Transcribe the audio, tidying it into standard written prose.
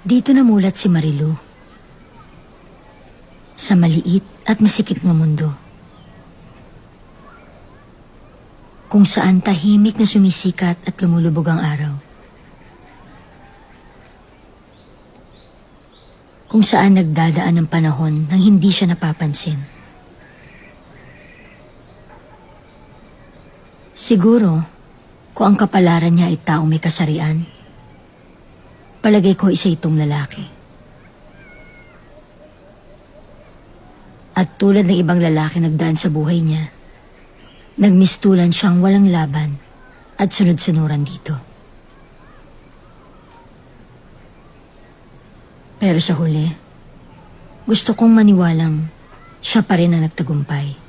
Dito namulat si Marilu. Sa maliit at masikip na mundo. Kung saan tahimik na sumisikat at lumulubog ang araw. Kung saan nagdadaan ang panahon nang hindi siya napapansin. Siguro, kung ang kapalaran niya ay taong may kasarian, palagay ko isa itong lalaki. At tulad ng ibang lalaki nagdaan sa buhay niya, nagmistulan siyang walang laban at sunod-sunuran dito. Pero sa huli, gusto kong maniwalang siya pa rin ang nagtagumpay.